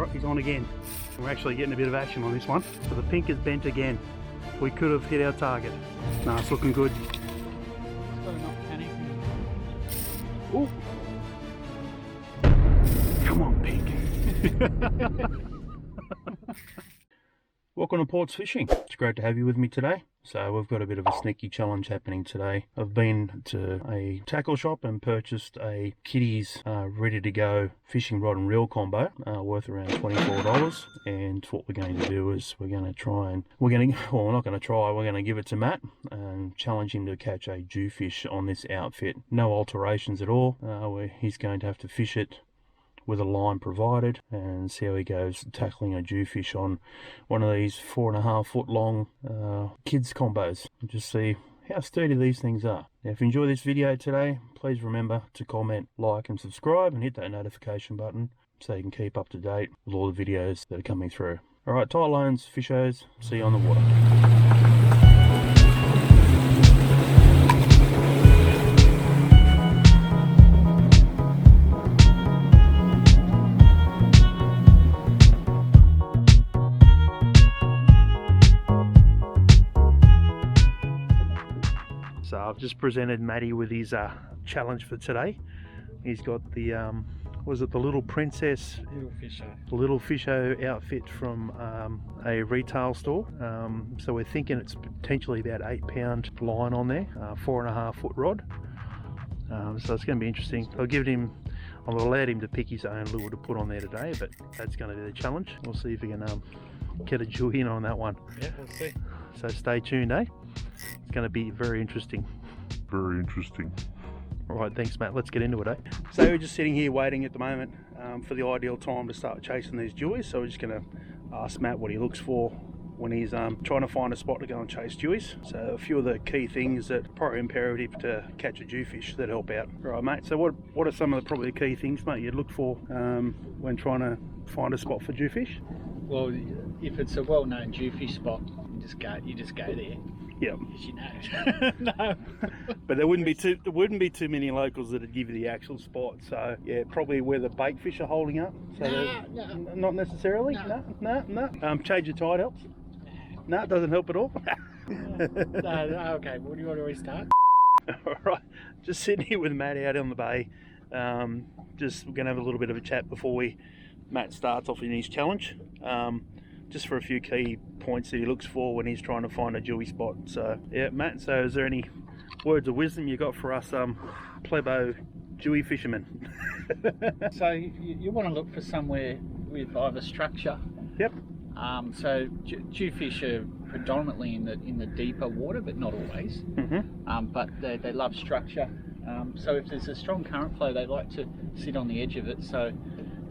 Alright, he's on again. We're actually getting a bit of action on this one. So the pink is bent again. We could have hit our target. No, it's looking good. Ooh. Come on, pink. Welcome to Ports Fishing. It's great to have you with me today. So we've got a bit of a sneaky challenge happening today. I've been to a tackle shop and purchased a Kitty's ready to go fishing rod and reel combo worth around $24. And what we're going to do is we're going to give it to Matt and challenge him to catch a Jewfish on this outfit. No alterations at all. He's going to have to fish it with a line provided and see how he goes tackling a Jewfish on one of these 4.5 foot long kids combos, and just see how sturdy these things are. Now, if you enjoy this video today, please remember to comment, like and subscribe, and hit that notification button so you can keep up to date with all the videos that are coming through. Alright, tie loans, fishos, see you on the water. So I've just presented Matty with his challenge for today. He's got the, was it the Little Princess? Little Fisho outfit from a retail store. So we're thinking it's potentially about 8 pound line on there, 4.5 foot rod. So it's going to be interesting. I've allowed him to pick his own lure to put on there today, but that's going to be the challenge. We'll see if we can get a Jewie in on that one. Yeah, we'll see. So stay tuned, eh? It's going to be very interesting. Very interesting. All right, thanks, Matt. Let's get into it, eh? So we're just sitting here waiting at the moment for the ideal time to start chasing these Jewies. So we're just going to ask Matt what he looks for when he's trying to find a spot to go and chase Jewies. So a few of the key things that are probably imperative to catch a Jewfish that help out. All right, mate. So what are some of the probably key things, mate, you'd look for when trying to find a spot for Jewfish? Well, if it's a well-known Jewfish spot, you just go there. Yeah. Because you know. No. But there wouldn't be too many locals that'd give you the actual spot. So yeah, probably where the bait fish are holding up. So no. Not necessarily. No. Change your tide helps. No, it doesn't help at all. No, okay. Well, do you want to restart? All right. Just sitting here with Matt out on the bay. We're gonna have a little bit of a chat before Matt starts off in his challenge. Just for a few key points that he looks for when he's trying to find a Jewie spot. So yeah, Matt, so is there any words of wisdom you got for us plebo Jewie fishermen? So you want to look for somewhere with either structure. Yep. So Jewfish are predominantly in the deeper water, but not always. Mm-hmm. But they love structure. So if there's a strong current flow, they like to sit on the edge of it. So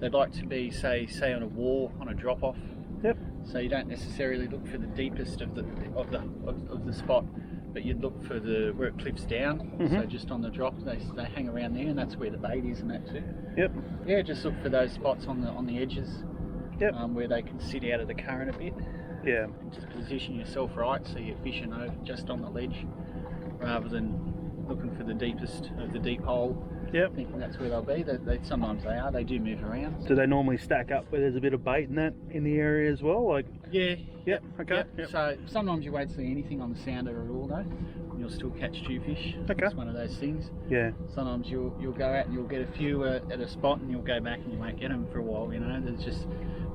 they'd like to be, say on a wall, on a drop off. Yep. So you don't necessarily look for the deepest of the spot, but you'd look for where it clips down. Mm-hmm. So just on the drop, they hang around there, and that's where the bait is and that too. Yep. Yeah, just look for those spots on the edges. Yep. Where they can sit out of the current a bit. Yeah. And just position yourself right so you're fishing over just on the ledge, rather than looking for the deepest of the deep hole. Yep. Thinking that's where they'll be. Sometimes they do move around. Do they normally stack up where there's a bit of bait in the area as well? Like. Yeah. Yep. Okay. Yep. Yep. So sometimes you won't see anything on the sounder at all though. You'll still catch Jewfish. Okay. It's one of those things. Yeah. Sometimes you'll go out and you'll get a few at a spot, and you'll go back and you won't get them for a while. You know,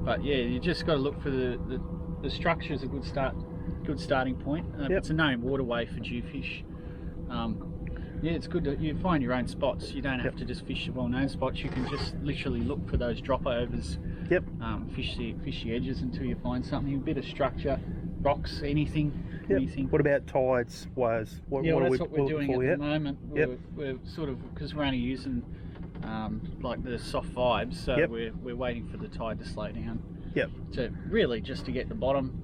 but yeah, you just got to look for the structure is a good starting point. Yep. It's a known waterway for Jewfish. Yeah, it's good that you find your own spots. You don't have to just fish the well-known spots. You can just literally look for those drop overs. Yep. Fish the edges until you find something. A bit of structure, rocks, anything. Yep. Anything. What about tides, wires? That's what we're doing at the moment. We're sort of, because we're only using like the soft vibes, so we're waiting for the tide to slow down. Yep. So really just to get the bottom.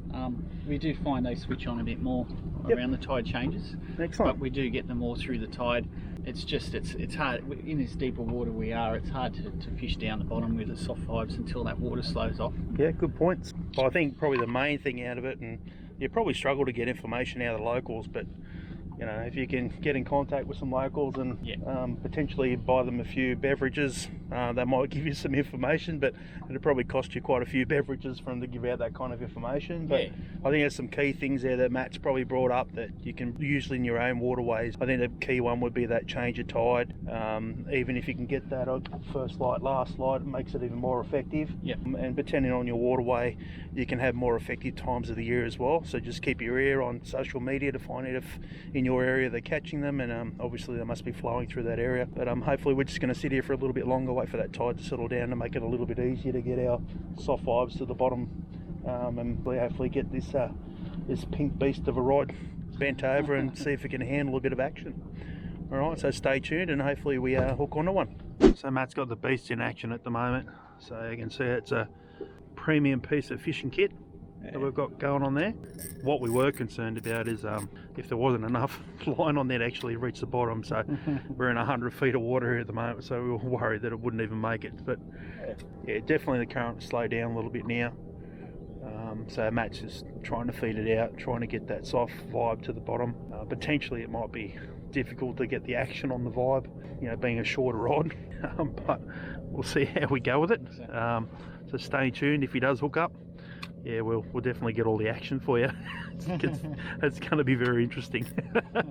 We do find they switch on a bit more around the tide changes. Excellent. But we do get them all through the tide. It's just it's hard in this deeper water we are. It's hard to fish down the bottom with the soft vibes until that water slows off. Yeah, good points. Well, I think probably the main thing out of it, and you probably struggle to get information out of the locals, but you know, if you can get in contact with some locals and potentially buy them a few beverages They might give you some information, but it'll probably cost you quite a few beverages for them to give out that kind of information. But Yeah. I think there's some key things there that Matt's probably brought up that you can use in your own waterways. I think the key one would be that change of tide. Even if you can get that on first light, last light, it makes it even more effective. Yep. And depending on your waterway, you can have more effective times of the year as well. So just keep your ear on social media to find out if in your area they're catching them, and obviously they must be flowing through that area. But hopefully we're just going to sit here for a little bit longer, wait for that tide to settle down to make it a little bit easier to get our soft vibes to the bottom, and hopefully get this pink beast of a rod bent over and see if it can handle a bit of action. Alright, so stay tuned and hopefully we hook onto one. So Matt's got the beast in action at the moment, so you can see it's a premium piece of fishing kit that we've got going on there. What we were concerned about is if there wasn't enough line on there to actually reach the bottom. So we're in 100 feet of water here at the moment, so we were worried that it wouldn't even make it. But yeah, definitely the current slowed down a little bit now. So Matt's just trying to feed it out, trying to get that soft vibe to the bottom. Potentially it might be difficult to get the action on the vibe, you know, being a shorter rod, but we'll see how we go with it. So stay tuned. If he does hook up, yeah, we'll definitely get all the action for you. It's going to be very interesting.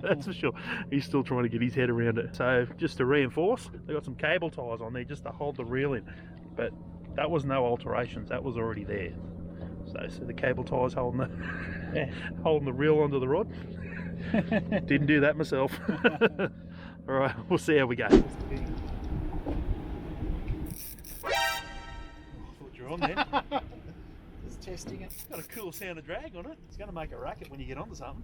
That's for sure. He's still trying to get his head around it. So just to reinforce, they've got some cable ties on there just to hold the reel in, but that was no alterations, that was already there. So the cable ties holding the reel onto the rod. Didn't do that myself. All right, we'll see how we go. I thought you were on there. Just testing it. It's got a cool sound of drag on it. It's going to make a racket when you get onto something.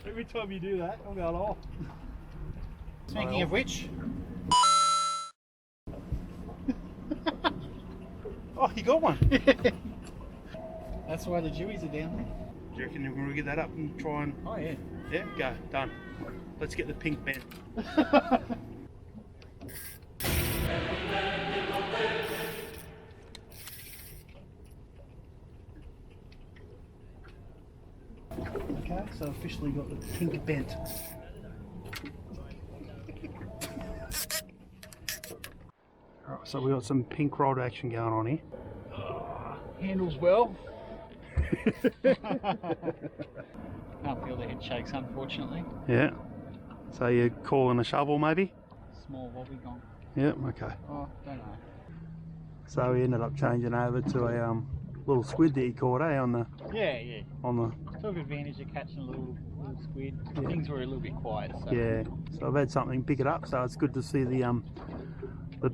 Every time you do that, I'm going, oh. Speaking of which, oh, you got one. that's why the Jewies are down there. Do you reckon you're going to get that up and try and... Oh yeah. Yeah, go, done. Let's get the pink bent. Okay, so officially got the pink bent. Alright, so we got some pink rod action going on here. Handles well. Can't feel the head shakes, unfortunately. Yeah. So you're calling a shovel maybe? Small wobbly gone. Yeah, okay. Oh, don't know. So we ended up changing over to a little squid that you caught, on the... Yeah. On the... Took advantage of catching a little squid. Yeah. Things were a little bit quiet. So. Yeah. So I've had something pick it up, so it's good to see the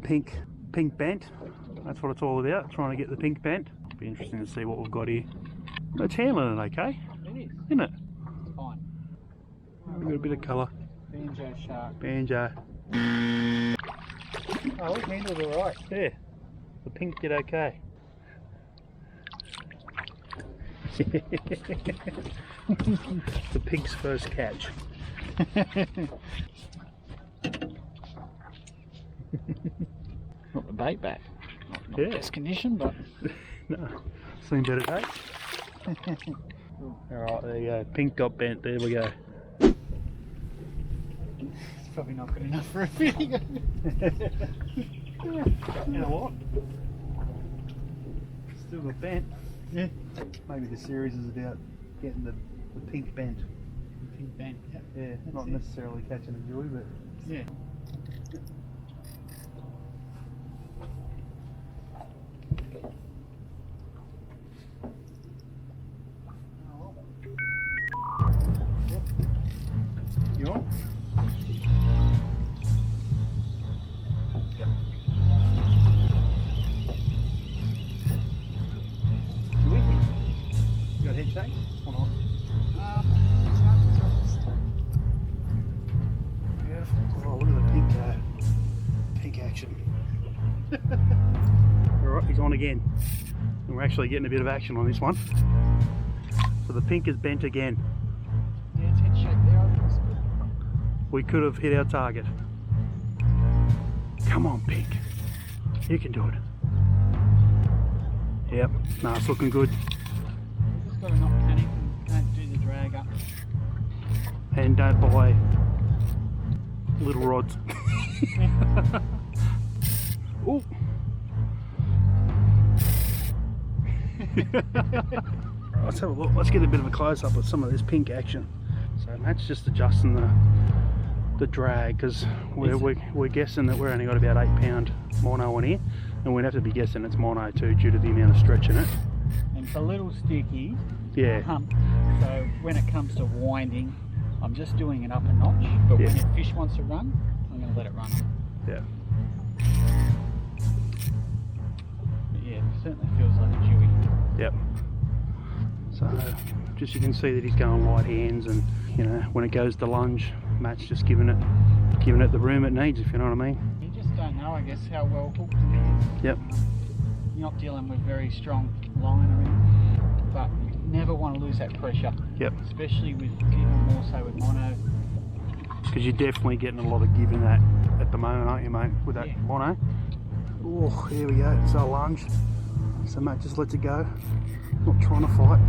pink bent. That's what it's all about, trying to get the pink bent. Be interesting to see what we've got here. It's handling it okay. It is. Isn't it? It's fine. We've got a bit of colour. Banjo shark. Banjo. Oh, we handled it alright. Yeah. The pink did okay. The pink's first catch. Not the bait back. Not Yeah. best condition, but... No, seen better days. Alright, there you go. Pink got bent, there we go. It's probably not good enough for a video. You know what? Still got bent. Yeah. Maybe the series is about getting the pink bent. Pink bent, yeah. Yeah, not necessarily catching a Jewie, but... Yeah. You on? Yep. Jewie? You got head shake or not? Beautiful. Oh, look at the pink action. Alright, he's on again. And we're actually getting a bit of action on this one. So the pink is bent again. Yeah, it's head shake there. We could have hit our target. Come on, pink. You can do it. Yep, no, it's looking good. Just got to not panic and don't do the drag up. and don't buy little rods. Ooh. Let's have a look. Let's get a bit of a close up of some of this pink action. So Matt's just adjusting the drag because we're guessing that we're only got about 8 pound mono on here, and we'd have to be guessing it's mono too due to the amount of stretch in it. And it's a little sticky. Yeah. So when it comes to winding, I'm just doing it up a notch. But when the fish wants to run, I'm going to let it run. Yeah. But yeah, it certainly feels like a Jewie. Yep. So just you can see that he's going light hands, and you know when it goes to lunge, Matt's just giving it the room it needs, if you know what I mean. You just don't know, I guess, how well hooked it is. Yep. You're not dealing with very strong line or anything, but you never want to lose that pressure. Yep. Especially with, even more so with mono. Because you're definitely getting a lot of give in that at the moment, aren't you, mate, with that mono? Oh, here we go. It's a lunge. So Matt just lets it go. Not trying to fight.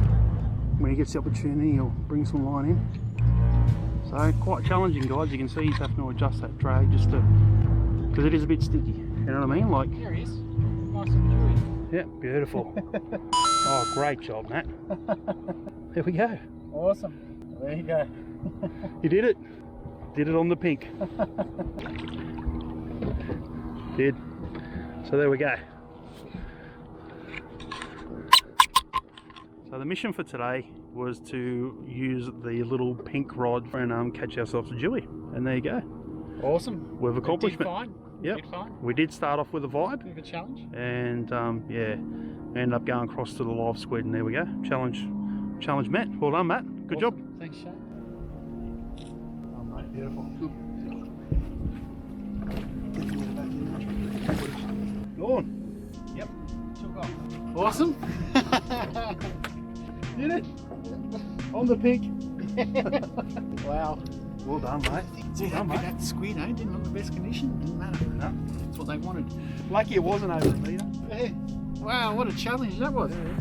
When he gets the opportunity, he'll bring some line in. So quite challenging, guys. You can see he's having to adjust that drag just to, because it is a bit sticky. You know what I mean? Like. There he is. Nice and Jewie. Yeah, beautiful. Oh, great job, Matt. There we go. Awesome. There you go. You did it. Did it on the pink. Did. So there we go. So the mission for today was to use the little pink rod and catch ourselves a Jewie. And there you go. Awesome. We've accomplished it. Fine. Yep. We did start off with a vibe. Bit of a challenge. And yeah, ended up going across to the live squid, and there we go. Challenge met. Well done, Matt. Good job. Thanks, Shane. Oh, mate, beautiful. Go on. Yep. Took off. Awesome. Did it? On the pink. Wow. Well done, mate. Well done, mate. That squid, eh? Didn't look the best condition. Didn't matter. No. That's what they wanted. Lucky it wasn't over a metre. Yeah. Wow, what a challenge that was. Yeah.